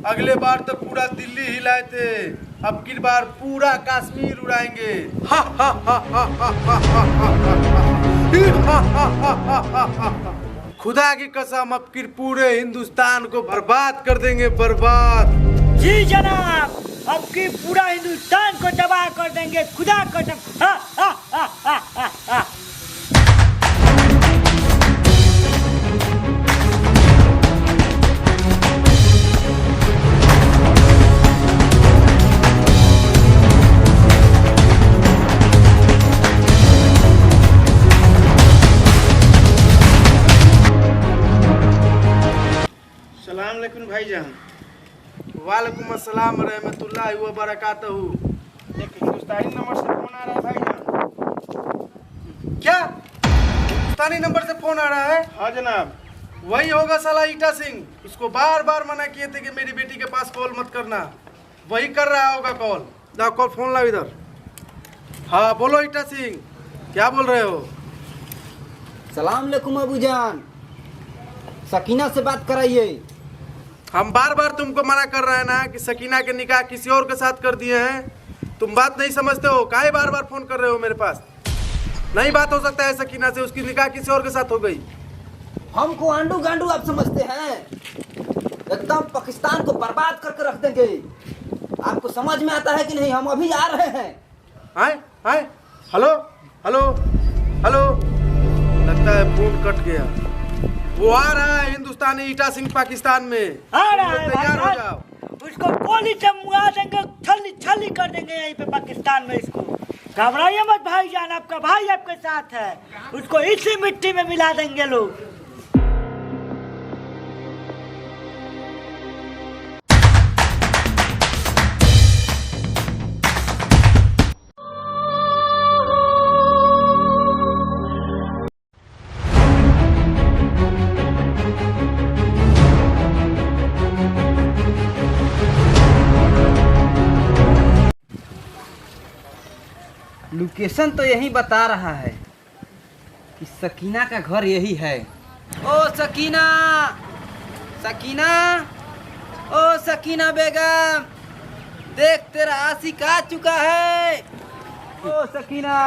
अगले बार तो पूरा दिल्ली हिलाए थे, अब की बार पूरा कश्मीर उड़ाएंगे। खुदा की कसम, अब की पूरे हिंदुस्तान को बर्बाद कर देंगे, बर्बाद। जी जनाब, अब की पूरा हिंदुस्तान को तबाह कर देंगे, खुदा कसम। सलाम अलैकुम भाईजान। वालेकुम अस्सलाम रहमतुल्लाहि व बरकातहू। एक हिंदुस्तानी नंबर से फोन आ रहा है भाईजान। क्या हिंदुस्तानी नंबर से फोन आ रहा है? हाँ जनाब। वही होगा साला ईटा सिंह। उसको बार बार मना किए थे कि मेरी बेटी के पास कॉल मत करना, वही कर रहा होगा कॉल। लाओ कॉल, फोन लाओ इधर। हाँ बोलो ईटा सिंह, क्या बोल रहे हो? सलाम अलैकुम अबूजान, सकीना से बात कराइए। हम बार बार तुमको मना कर रहे हैं ना कि सकीना के निकाह किसी और के साथ कर दिए हैं। तुम बात नहीं समझते हो, काहे बार बार फोन कर रहे हो मेरे पास? नहीं बात हो सकता है सकीना से, उसकी निकाह किसी और के साथ हो गई। हमको आंडू गांडू आप समझते हैं? एकदम पाकिस्तान को बर्बाद करके रख देंगे। आपको समझ में आता है कि नहीं? हम अभी आ रहे हैं। आए आए, हेलो हेलो हेलो, लगता है फोन कट गया। वो आ रहा है हिंदुस्तानी ईटा सिंह पाकिस्तान में। आ रहा है तैयार हो भाई, जाओ। उसको गोली से मुआ देंगे, छली छली कर देंगे यहीं पे पाकिस्तान में। इसको घबराइए मत भाईजान, आपका भाई आपके साथ है। उसको इसी मिट्टी में मिला देंगे लोग। लोकेशन तो यही बता रहा है कि सकीना का घर यही है। ओ सकीना, सकीना, ओ सकीना बेगम, देख तेरा आशिक आ चुका है। ओ सकीना।